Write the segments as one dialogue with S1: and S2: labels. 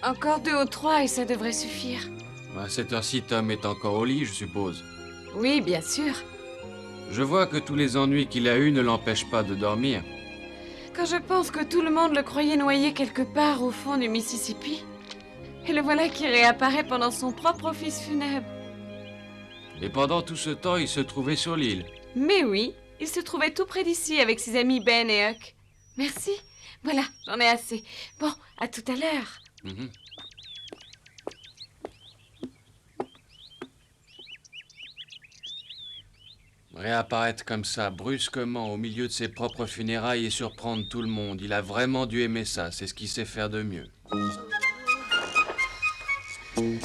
S1: Encore 2 ou 3 et ça devrait suffire.
S2: À cette heure-ci, Tom est encore au lit, je suppose.
S1: Oui, bien sûr.
S2: Je vois que tous les ennuis qu'il a eus ne l'empêchent pas de dormir.
S1: Quand je pense que tout le monde le croyait noyé quelque part au fond du Mississippi, et le voilà qui réapparaît pendant son propre office funèbre.
S2: Et pendant tout ce temps, il se trouvait sur l'île.
S1: Mais oui, il se trouvait tout près d'ici avec ses amis Ben et Huck. Merci. Voilà, j'en ai assez. Bon, à tout à l'heure.
S2: Mhm. Réapparaître comme ça, brusquement, au milieu de ses propres funérailles et surprendre tout le monde, il a vraiment dû aimer ça, c'est ce qu'il sait faire de mieux.
S3: Hé,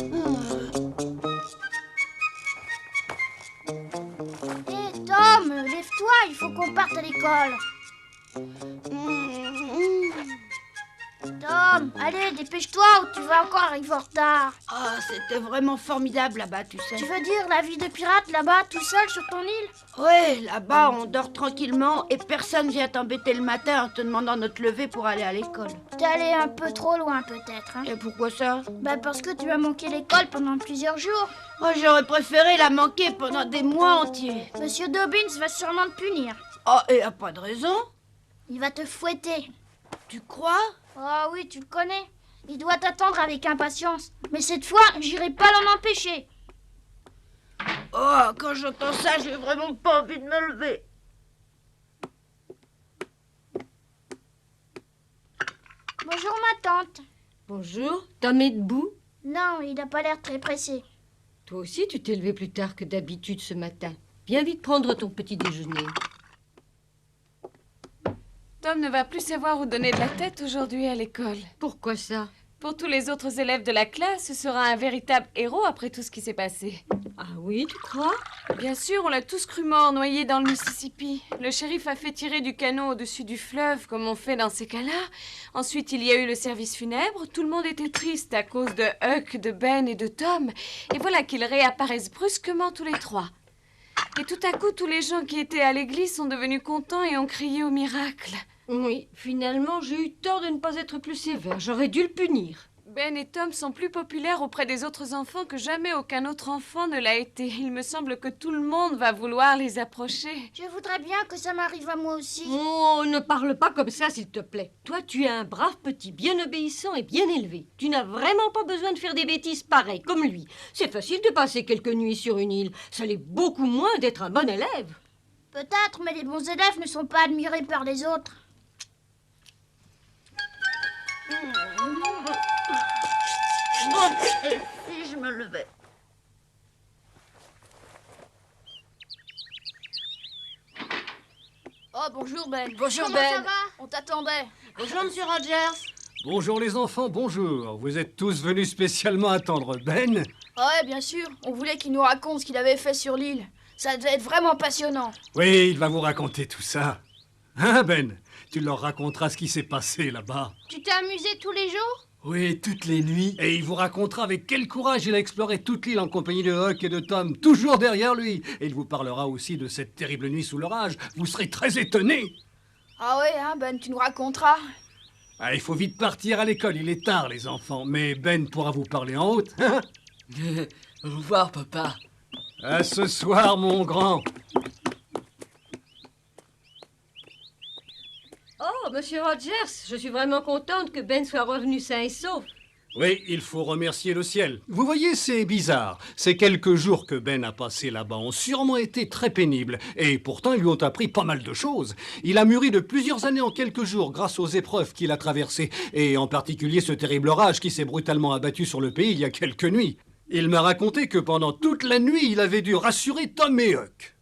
S3: Tom, lève-toi, il faut qu'on parte à l'école. Tom, allez, dépêche-toi ou tu vas encore arriver en retard.
S4: Ah, c'était vraiment formidable là-bas, tu sais.
S3: Tu veux dire la vie de pirate là-bas, tout seul sur ton île?
S4: Ouais, là-bas, on dort tranquillement et personne vient t'embêter le matin en te demandant de te lever pour aller à l'école.
S3: T'es allé un peu trop loin peut-être, hein?
S4: Et pourquoi ça?
S3: Bah parce que tu as manqué l'école pendant plusieurs jours.
S4: Oh, j'aurais préféré la manquer pendant des mois entiers.
S3: Monsieur Dobbins va sûrement te punir.
S4: Oh, et a pas de raison.
S3: Il va te fouetter.
S4: Tu crois?
S3: Oh oui, tu le connais. Il doit t'attendre avec impatience. Mais cette fois, j'irai pas l'en empêcher.
S4: Oh, quand j'entends ça, j'ai vraiment pas envie de me lever.
S3: Bonjour ma tante.
S5: Bonjour, Tom est debout?
S3: Non, il n'a pas l'air très pressé.
S5: Toi aussi, tu t'es levé plus tard que d'habitude ce matin. Viens vite prendre ton petit déjeuner.
S1: Tom ne va plus savoir où donner de la tête aujourd'hui à l'école.
S5: Pourquoi ça?
S1: Pour tous les autres élèves de la classe, ce sera un véritable héros après tout ce qui s'est passé.
S5: Ah oui, tu crois?
S1: Bien sûr, on l'a tous cru mort, noyé dans le Mississippi. Le shérif a fait tirer du canot au-dessus du fleuve, comme on fait dans ces cas-là. Ensuite, il y a eu le service funèbre. Tout le monde était triste à cause de Huck, de Ben et de Tom. Et voilà qu'ils réapparaissent brusquement tous les trois. Et tout à coup, tous les gens qui étaient à l'église sont devenus contents et ont crié au miracle.
S5: Oui, finalement, j'ai eu tort de ne pas être plus sévère. J'aurais dû le punir.
S1: Ben et Tom sont plus populaires auprès des autres enfants que jamais aucun autre enfant ne l'a été. Il me semble que tout le monde va vouloir les approcher.
S3: Je voudrais bien que ça m'arrive à moi aussi.
S5: Oh, ne parle pas comme ça, s'il te plaît. Toi, tu es un brave petit, bien obéissant et bien élevé. Tu n'as vraiment pas besoin de faire des bêtises pareilles, comme lui. C'est facile de passer quelques nuits sur une île. Ça l'est beaucoup moins d'être un bon élève.
S3: Peut-être, mais les bons élèves ne sont pas admirés par les autres.
S4: Et si je me levais?
S6: Oh, bonjour Ben.
S3: Bonjour Comment ça va?
S6: On t'attendait.
S4: Bonjour, Monsieur Rogers.
S7: Bonjour les enfants, bonjour. Vous êtes tous venus spécialement attendre Ben?
S6: Ouais, bien sûr. On voulait qu'il nous raconte ce qu'il avait fait sur l'île. Ça devait être vraiment passionnant.
S7: Oui, il va vous raconter tout ça. Hein, Ben? Tu leur raconteras ce qui s'est passé là-bas.
S3: Tu t'es amusé tous les jours?
S7: Oui, toutes les nuits. Et il vous racontera avec quel courage il a exploré toute l'île en compagnie de Huck et de Tom, toujours derrière lui. Et il vous parlera aussi de cette terrible nuit sous l'orage. Vous serez très étonnés.
S6: Ah ouais, hein, Ben, tu nous raconteras.
S7: Ah, il faut vite partir à l'école, il est tard les enfants. Mais Ben pourra vous parler en haute.
S8: Au revoir, papa.
S7: À ce soir, mon grand.
S5: Oh, Monsieur Rogers, je suis vraiment contente que Ben soit revenu sain et sauf.
S7: Oui, il faut remercier le ciel. Vous voyez, c'est bizarre. Ces quelques jours que Ben a passés là-bas ont sûrement été très pénibles. Et pourtant, ils lui ont appris pas mal de choses. Il a mûri de plusieurs années en quelques jours grâce aux épreuves qu'il a traversées. Et en particulier ce terrible orage qui s'est brutalement abattu sur le pays il y a quelques nuits. Il m'a raconté que pendant toute la nuit, il avait dû rassurer Tom et Huck.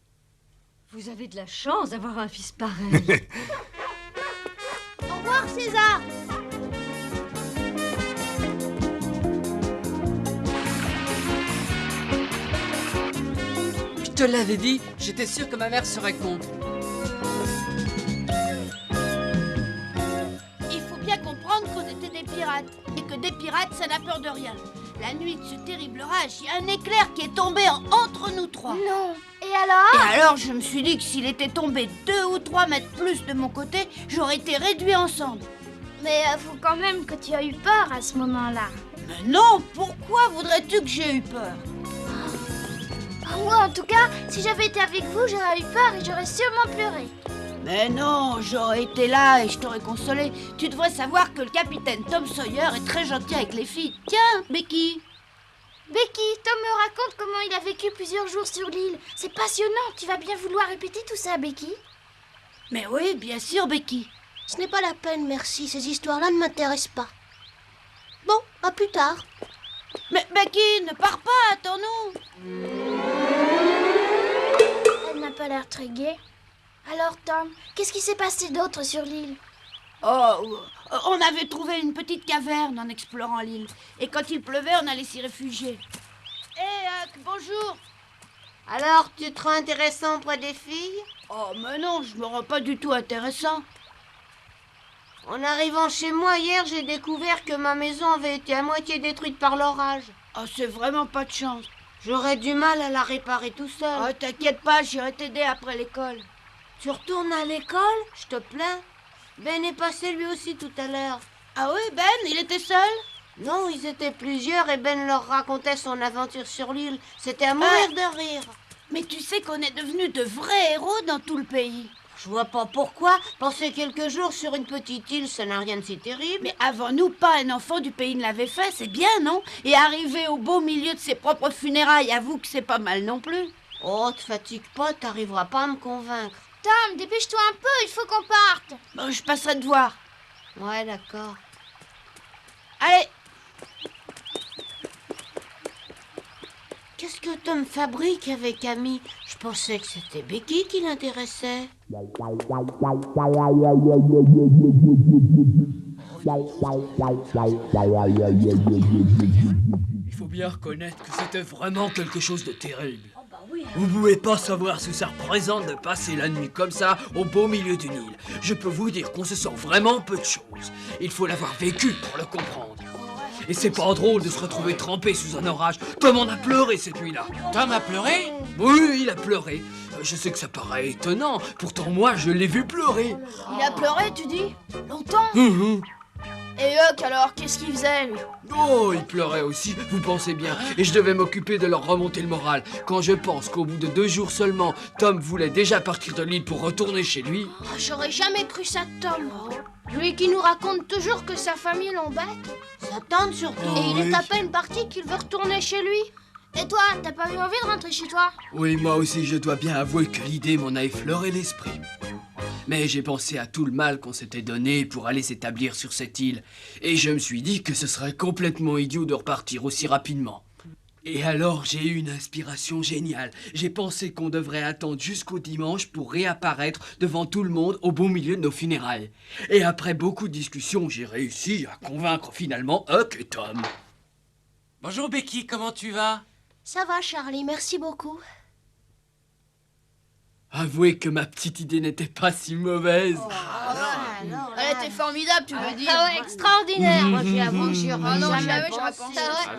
S5: Vous avez de la chance d'avoir un fils pareil.
S3: Au revoir César.
S8: Je te l'avais dit, j'étais sûr que ma mère serait contre.
S4: Il faut bien comprendre qu'on était des pirates. Et que des pirates, ça n'a peur de rien. La nuit de ce terrible orage, il y a un éclair qui est tombé entre nous trois.
S3: Non. Et alors?
S4: Et alors, je me suis dit que s'il était tombé 2 ou 3 mètres plus de mon côté, j'aurais été réduit en cendres.
S3: Mais avoue quand même que tu as eu peur à ce moment-là.
S4: Mais non, pourquoi voudrais-tu que j'ai eu peur?
S3: Moi, en tout cas, si j'avais été avec vous, j'aurais eu peur et j'aurais sûrement pleuré.
S4: Mais non, j'aurais été là et je t'aurais consolé. Tu devrais savoir que le capitaine Tom Sawyer est très gentil avec les filles. Tiens, Becky.
S3: Becky, Tom me raconte comment il a vécu plusieurs jours sur l'île. C'est passionnant. Tu vas bien vouloir répéter tout ça, Becky?
S4: Mais oui, bien sûr, Becky.
S9: Ce n'est pas la peine, merci. Ces histoires-là ne m'intéressent pas. Bon, à plus tard.
S4: Mais Becky, ne pars pas, attends-nous.
S3: Elle n'a pas l'air très gaie. Alors, Tom, qu'est-ce qui s'est passé d'autre sur l'île?
S4: Oh, on avait trouvé une petite caverne en explorant l'île. Et quand il pleuvait, on allait s'y réfugier. Hé, Huck, bonjour.
S9: Alors, tu te rends intéressant auprès des filles?
S4: Oh, mais non, je me rends pas du tout intéressant.
S9: En arrivant chez moi hier, j'ai découvert que ma maison avait été à moitié détruite par l'orage.
S4: Oh, c'est vraiment pas de chance.
S9: J'aurais du mal à la réparer tout seul.
S4: Oh, t'inquiète pas, j'irai t'aider après l'école.
S9: Tu retournes à l'école, je te plains? Ben est passé lui aussi tout à l'heure.
S4: Ah oui, Ben, il était seul?
S9: Non, ils étaient plusieurs et Ben leur racontait son aventure sur l'île. C'était à mourir de rire.
S4: Mais tu sais qu'on est devenus de vrais héros dans tout le pays.
S9: Je vois pas pourquoi. Passer quelques jours sur une petite île, ça n'a rien de si terrible.
S4: Mais avant nous, pas un enfant du pays ne l'avait fait, c'est bien, non? Et arriver au beau milieu de ses propres funérailles, avoue que c'est pas mal non plus.
S9: Oh, te fatigue pas, t'arriveras pas à me convaincre.
S3: Tom, dépêche-toi un peu, il faut qu'on parte.
S4: Bon, je passerai te voir.
S9: Ouais, d'accord.
S4: Allez.
S9: Qu'est-ce que Tom fabrique avec Amy? Je pensais que c'était Becky qui l'intéressait.
S8: Il faut bien reconnaître que c'était vraiment quelque chose de terrible. Vous pouvez pas savoir ce que ça représente de passer la nuit comme ça au beau milieu d'une île. Je peux vous dire qu'on se sent vraiment peu de choses. Il faut l'avoir vécu pour le comprendre. Et c'est pas drôle de se retrouver trempé sous un orage. Tom en a pleuré cette nuit-là.
S2: Tom a pleuré?
S8: Oui, il a pleuré. Je sais que ça paraît étonnant, pourtant moi je l'ai vu pleurer.
S6: Il a pleuré, tu dis? Longtemps? Et Huck, alors, qu'est-ce qu'il faisait, lui?
S8: Oh, il pleurait aussi, vous pensez bien. Et je devais m'occuper de leur remonter le moral. Quand je pense qu'au bout de 2 jours seulement, Tom voulait déjà partir de l'île pour retourner chez lui.
S3: Oh, j'aurais jamais cru ça de Tom. Lui qui nous raconte toujours que sa famille l'embête.
S9: Ça tente surtout.
S8: Oh,
S3: Et il est
S8: oui.
S3: à peine parti qu'il veut retourner chez lui. Et toi, t'as pas eu envie de rentrer chez toi?
S8: Oui, moi aussi je dois bien avouer que l'idée m'en a effleuré l'esprit. Mais j'ai pensé à tout le mal qu'on s'était donné pour aller s'établir sur cette île. Et je me suis dit que ce serait complètement idiot de repartir aussi rapidement. Et alors j'ai eu une inspiration géniale. J'ai pensé qu'on devrait attendre jusqu'au dimanche pour réapparaître devant tout le monde au beau milieu de nos funérailles. Et après beaucoup de discussions, j'ai réussi à convaincre finalement Huck et Tom.
S2: Bonjour Becky, comment tu vas?
S9: Ça va, Charlie, merci beaucoup.
S8: Avouez que ma petite idée n'était pas si mauvaise.
S6: Elle était formidable, tu veux dire?
S3: Ah ouais, extraordinaire.
S9: Moi, j'avoue que j'y aurais
S6: Ah non,
S9: jamais
S6: jamais j'aurais
S9: pensé.
S6: pensé.
S3: Ah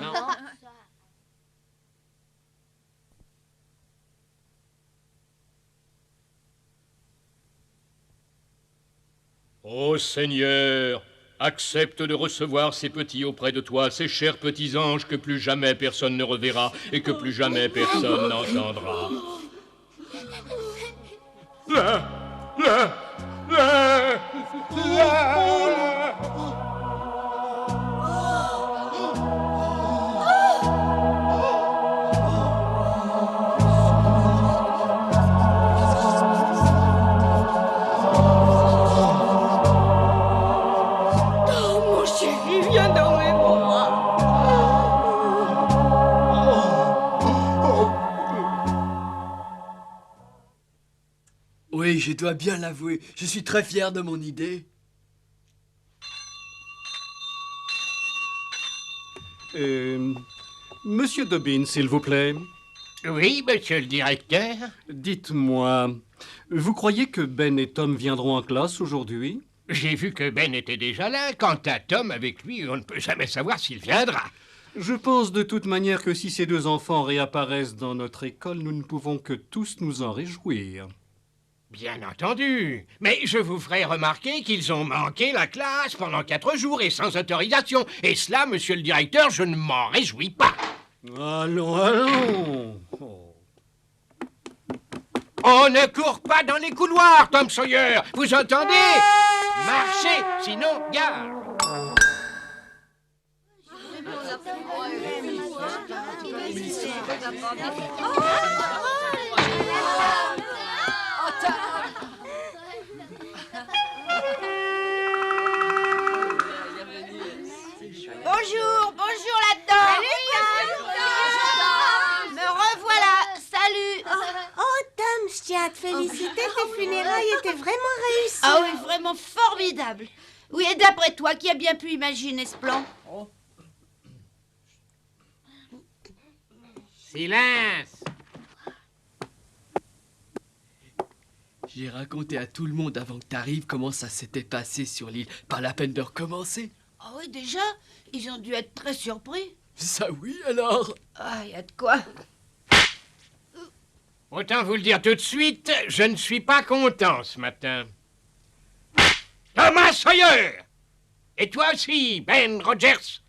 S3: ouais.
S10: Ô Seigneur, accepte de recevoir ces petits auprès de toi, ces chers petits anges que plus jamais personne ne reverra et que plus jamais personne n'entendra.
S5: Mon chéri, viens dans mes bras.
S8: Oui, je dois bien l'avouer, je suis très fier de mon idée.
S7: Monsieur Dobbin, s'il vous plaît.
S10: Oui, monsieur le directeur.
S7: Dites-moi, vous croyez que Ben et Tom viendront en classe aujourd'hui?
S10: J'ai vu que Ben était déjà là. Quant à Tom, avec lui, on ne peut jamais savoir s'il viendra.
S7: Je pense de toute manière que si ces 2 enfants réapparaissent dans notre école, nous ne pouvons que tous nous en réjouir.
S11: Bien entendu. Mais je vous ferai remarquer qu'ils ont manqué la classe pendant 4 jours et sans autorisation. Et cela, monsieur le directeur, je ne m'en réjouis pas.
S7: Allons, allons. Oh.
S11: On ne court pas dans les couloirs, Tom Sawyer. Vous entendez? Marchez, sinon, gare.
S4: Bonjour là-dedans. Me revoilà, salut.
S9: Oh, Tom, je tiens à te féliciter, tes funérailles étaient vraiment réussies.
S4: Ah oui, vraiment formidable. Oui, et d'après toi, qui a bien pu imaginer ce plan?
S11: Silence.
S8: J'ai raconté à tout le monde avant que t'arrives comment ça s'était passé sur l'île. Pas la peine de recommencer.
S4: Ah oui, déjà, ils ont dû être très surpris.
S8: Ça oui, alors.
S4: Ah, y a de quoi.
S11: Autant vous le dire tout de suite, je ne suis pas content ce matin. Thomas Sawyer! Et toi aussi, Ben Rogers!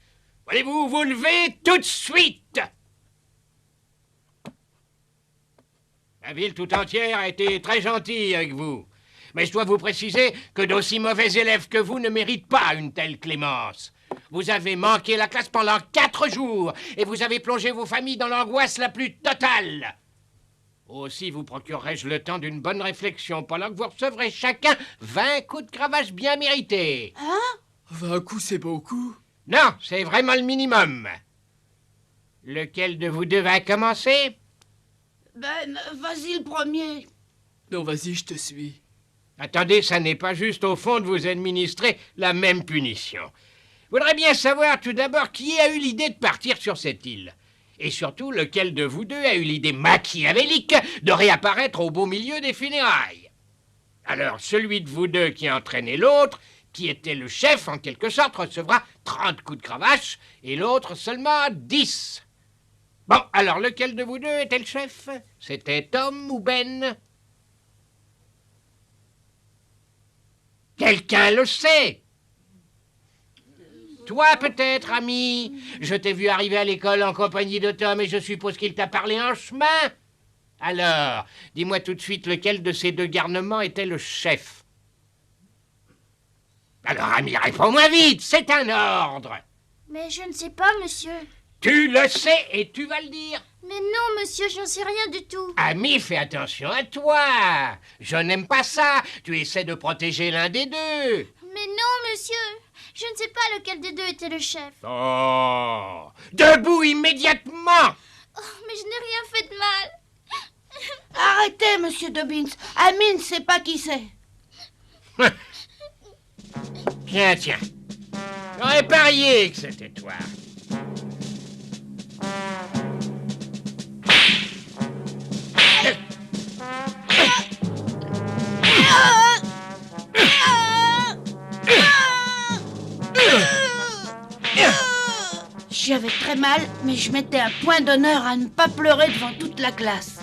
S11: Voulez-vous vous lever tout de suite? La ville tout entière a été très gentille avec vous. Mais je dois vous préciser que d'aussi mauvais élèves que vous ne méritent pas une telle clémence. Vous avez manqué la classe pendant 4 jours et vous avez plongé vos familles dans l'angoisse la plus totale. Aussi vous procurerai-je le temps d'une bonne réflexion pendant que vous recevrez chacun 20 coups de cravache bien mérités.
S4: Hein?
S8: 20 coups, c'est beaucoup.
S11: Non, c'est vraiment le minimum. Lequel de vous deux va commencer?
S4: Ben, vas-y le premier.
S8: Non, vas-y, je te suis.
S11: Attendez, ça n'est pas juste au fond de vous administrer la même punition. Je voudrais bien savoir tout d'abord qui a eu l'idée de partir sur cette île. Et surtout, lequel de vous deux a eu l'idée machiavélique de réapparaître au beau milieu des funérailles. Alors, celui de vous deux qui a entraîné l'autre, qui était le chef en quelque sorte, recevra 30 coups de cravache, et l'autre seulement 10. Bon, alors lequel de vous deux était le chef? C'était Tom ou Ben? Quelqu'un le sait? Toi peut-être, ami. Je t'ai vu arriver à l'école en compagnie de Tom et je suppose qu'il t'a parlé en chemin. Alors, dis-moi tout de suite lequel de ces deux garnements était le chef. Alors, ami, réponds-moi vite, c'est un ordre.
S3: Mais je ne sais pas, monsieur.
S11: Tu le sais et tu vas le dire.
S3: Mais non, monsieur, je n'en sais rien du tout.
S11: Ami, fais attention à toi. Je n'aime pas ça. Tu essaies de protéger l'un des deux.
S3: Mais non, monsieur. Je ne sais pas lequel des deux était le chef.
S11: Oh, debout immédiatement.
S3: Oh, mais je n'ai rien fait de mal.
S4: Arrêtez, monsieur Dobbins. Ami ne sait pas qui c'est.
S11: Tiens. J'aurais parié que c'était toi.
S4: J'avais très mal, mais je mettais un point d'honneur à ne pas pleurer devant toute la classe.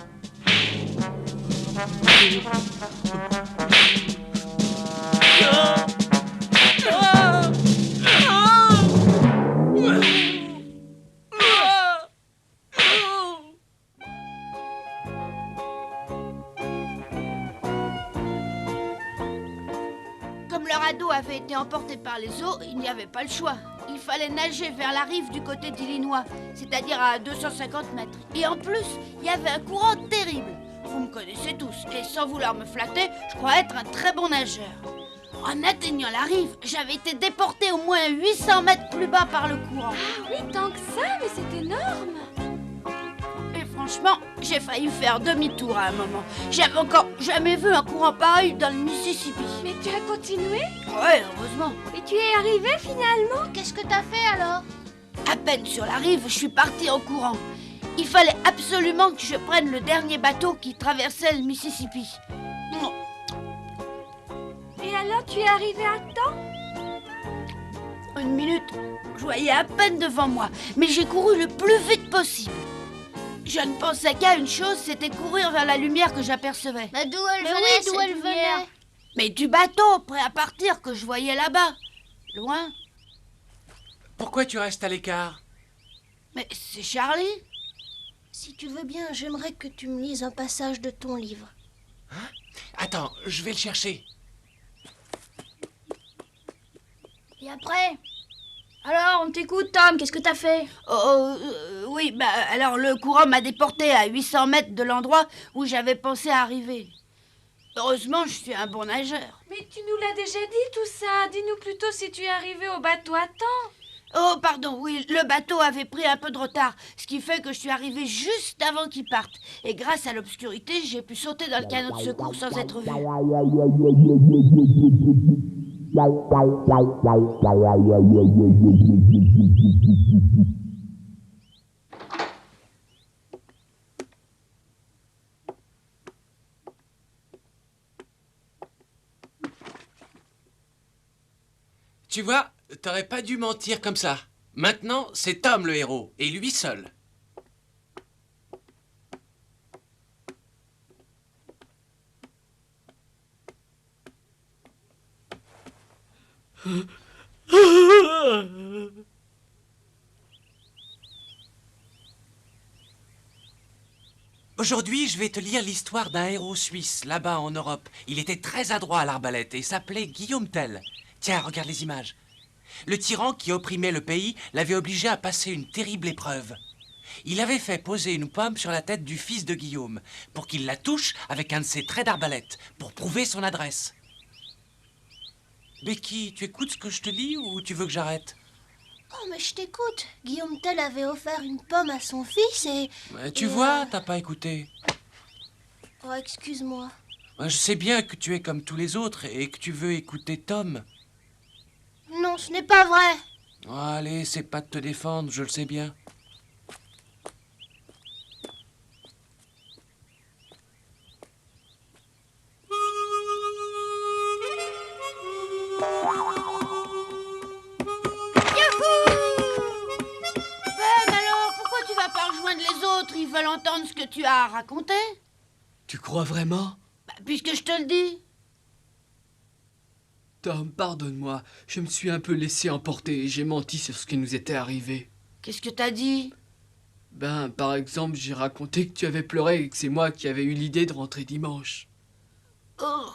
S4: Comme le radeau avait été emporté par les eaux, il n'y avait pas le choix. Il fallait nager vers la rive du côté d'Illinois, c'est-à-dire à 250 mètres. Et en plus, il y avait un courant terrible. Vous me connaissez tous, et sans vouloir me flatter, je crois être un très bon nageur. En atteignant la rive, j'avais été déporté au moins 800 mètres plus bas par le courant.
S1: Ah oui, tant que ça, mais c'est énorme.
S4: Et franchement, j'ai failli faire demi-tour à un moment. J'avais encore jamais vu un courant pareil dans le Mississippi.
S1: Mais tu as continué?
S4: Ouais, heureusement.
S1: Et tu es arrivé finalement?
S3: Qu'est-ce que t'as fait alors?
S4: À peine sur la rive, je suis parti en courant. Il fallait absolument que je prenne le dernier bateau qui traversait le Mississippi.
S1: Et alors tu es arrivé à temps?
S4: Une minute, je voyais à peine devant moi, mais j'ai couru le plus vite possible. Je ne pensais qu'à une chose, c'était courir vers la lumière que j'apercevais.
S3: Bah d'où elle
S6: Mais
S3: venait,
S6: oui, d'où
S3: cette
S6: elle
S3: lumière
S6: venait?
S4: Mais du bateau, prêt à partir, que je voyais là-bas. Loin.
S2: Pourquoi tu restes à l'écart?
S4: Mais c'est Charlie.
S3: Si tu veux bien, j'aimerais que tu me lises un passage de ton livre.
S2: Attends, je vais le chercher.
S6: Et après? Alors, on t'écoute, Tom, qu'est-ce que t'as fait?
S4: Oui, bah alors le courant m'a déporté à 800 mètres de l'endroit où j'avais pensé arriver. Heureusement, je suis un bon nageur.
S1: Mais tu nous l'as déjà dit tout ça. Dis-nous plutôt si tu es arrivé au bateau à temps.
S4: Oh, pardon, oui, le bateau avait pris un peu de retard, ce qui fait que je suis arrivé juste avant qu'il parte. Et grâce à l'obscurité, j'ai pu sauter dans le canot de secours sans être vu.
S2: Tu vois, t'aurais pas dû mentir comme ça. Maintenant, c'est Tom le héros, et lui seul. Aujourd'hui, je vais te lire l'histoire d'un héros suisse, là-bas en Europe. Il était très adroit à l'arbalète et s'appelait Guillaume Tell. Tiens, regarde les images. Le tyran qui opprimait le pays l'avait obligé à passer une terrible épreuve. Il avait fait poser une pomme sur la tête du fils de Guillaume pour qu'il la touche avec un de ses traits d'arbalète, pour prouver son adresse. Becky, tu écoutes ce que je te lis ou tu veux que j'arrête?
S3: Oh, mais je t'écoute. Guillaume Tell avait offert une pomme à son fils et...
S2: Tu vois, t'as pas écouté.
S3: Oh, excuse-moi.
S2: Je sais bien que tu es comme tous les autres et que tu veux écouter Tom.
S3: Non, ce n'est pas vrai.
S2: Oh, allez, c'est pas de te défendre, je le sais bien.
S4: Ben alors, pourquoi tu vas pas rejoindre les autres? Ils veulent entendre ce que tu as à raconter.
S8: Tu crois vraiment?
S4: Bah, puisque je te le dis.
S8: Tom, pardonne-moi. Je me suis un peu laissé emporter et j'ai menti sur ce qui nous était arrivé.
S4: Qu'est-ce que t'as dit?
S8: Ben, par exemple, j'ai raconté que tu avais pleuré et que c'est moi qui avais eu l'idée de rentrer dimanche.
S4: Oh,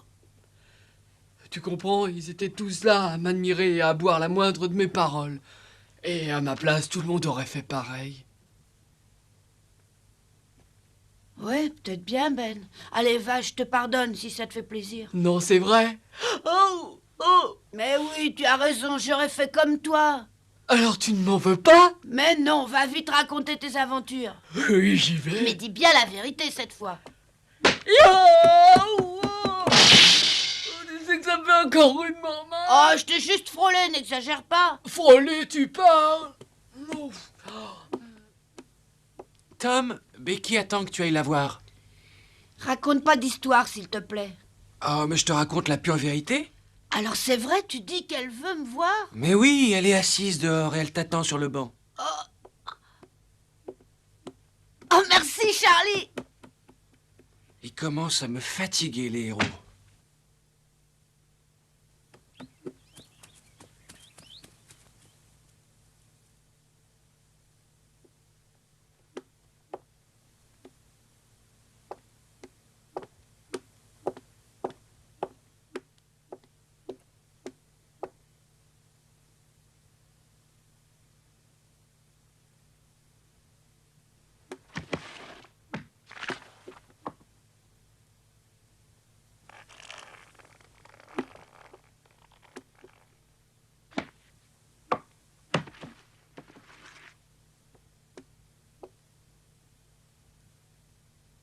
S8: Tu comprends, ils étaient tous là à m'admirer et à boire la moindre de mes paroles. Et à ma place, tout le monde aurait fait pareil.
S4: ouais, peut-être bien, Ben. Allez, va, je te pardonne si ça te fait plaisir.
S8: Non, c'est vrai? Oh! Oh!
S4: Mais oui, tu as raison, j'aurais fait comme toi.
S8: Alors tu ne m'en veux pas?
S4: Mais non, va vite raconter tes aventures.
S8: Oui, j'y vais.
S4: Mais dis bien la vérité cette fois.
S8: Oh, tu sais que ça fait encore une maman.
S4: Oh, je t'ai juste frôlé, n'exagère pas.
S8: Frôlé, tu parles? Non.
S2: Tom, Becky attend que tu ailles la voir.
S4: Raconte pas d'histoire, s'il te plaît.
S2: Oh, mais je te raconte la pure vérité.
S4: Alors c'est vrai, tu dis qu'elle veut me voir?
S2: Mais oui, elle est assise dehors et elle t'attend sur le banc.
S4: Oh, merci, Charlie.
S2: Ils commencent à me fatiguer, les héros.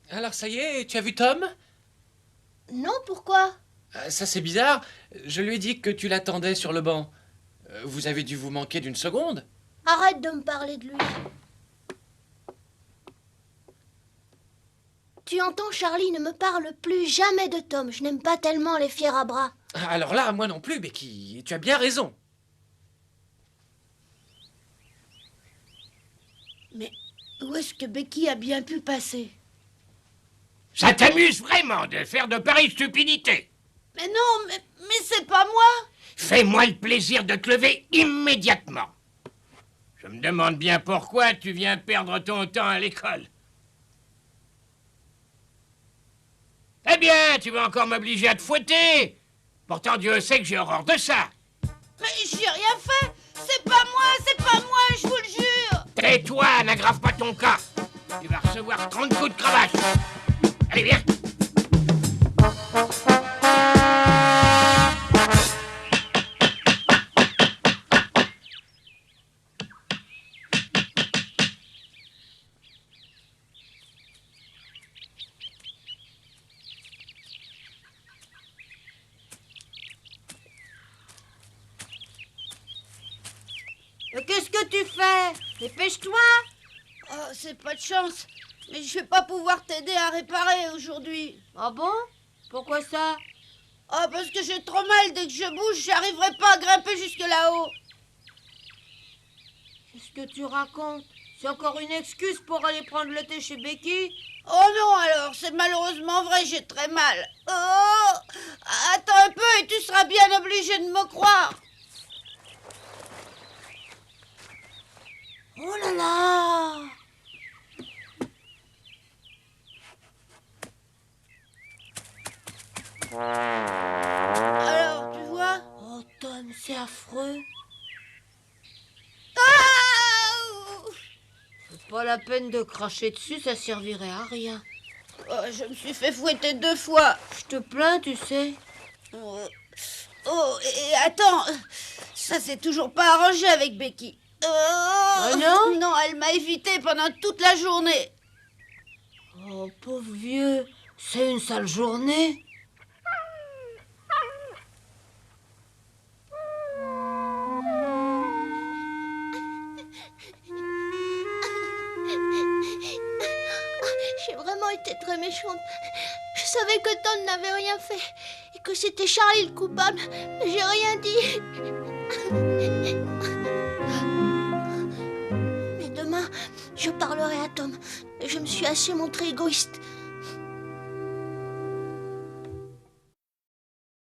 S2: Alors ça y est, tu as vu Tom?
S3: Non, pourquoi?
S2: Ça c'est bizarre. Je lui ai dit que tu l'attendais sur le banc. Vous avez dû vous manquer d'une seconde.
S3: Arrête de me parler de lui. Tu entends, Charlie, ne me parle plus jamais de Tom. Je n'aime pas tellement les fiers à bras.
S2: Alors là, moi non plus, Becky. Tu as bien raison.
S4: Où est-ce que Becky a bien pu passer?
S11: Ça t'amuse vraiment de faire de pareilles stupidités?
S4: Mais non, mais c'est pas moi!
S11: Fais-moi le plaisir de te lever immédiatement. Je me demande bien pourquoi tu viens perdre ton temps à l'école. Eh bien, tu vas encore m'obliger à te fouetter. Pourtant, Dieu sait que j'ai horreur de ça.
S4: Mais j'ai rien fait! C'est pas moi, je vous le jure!
S11: Tais-toi, n'aggrave pas ton cas. Tu vas recevoir 30 coups de cravache. Allez, viens.
S9: Qu'est-ce que tu fais? Dépêche-toi!
S4: Oh, c'est pas de chance. Mais je vais pas pouvoir t'aider à réparer aujourd'hui.
S9: Ah bon? Pourquoi ça?
S4: Oh, parce que j'ai trop mal. Dès que je bouge, j'arriverai pas à grimper jusque là-haut.
S9: Qu'est-ce que tu racontes? C'est encore une excuse pour aller prendre le thé chez Becky?
S4: Oh non, alors, c'est malheureusement vrai, j'ai très mal. Oh! Attends un peu et tu seras bien obligé de me croire.
S9: Oh là là!
S4: Alors, tu vois?
S9: Oh Tom, c'est affreux.
S4: Ah!
S9: C'est pas la peine de cracher dessus, ça servirait à rien.
S4: Oh, je me suis fait fouetter 2 fois.
S9: Je te plains, tu sais.
S4: Oh, et attends, ça s'est toujours pas arrangé avec Becky.
S9: Ah non?
S4: Non, elle m'a évité pendant toute la journée.
S9: Oh, pauvre vieux, c'est une sale journée.
S3: J'ai vraiment été très méchante. Je savais que Tom n'avait rien fait et que c'était Charlie le coupable, mais j'ai rien dit. Mais demain, je parlerai à Tom. Je me suis assez montrée égoïste.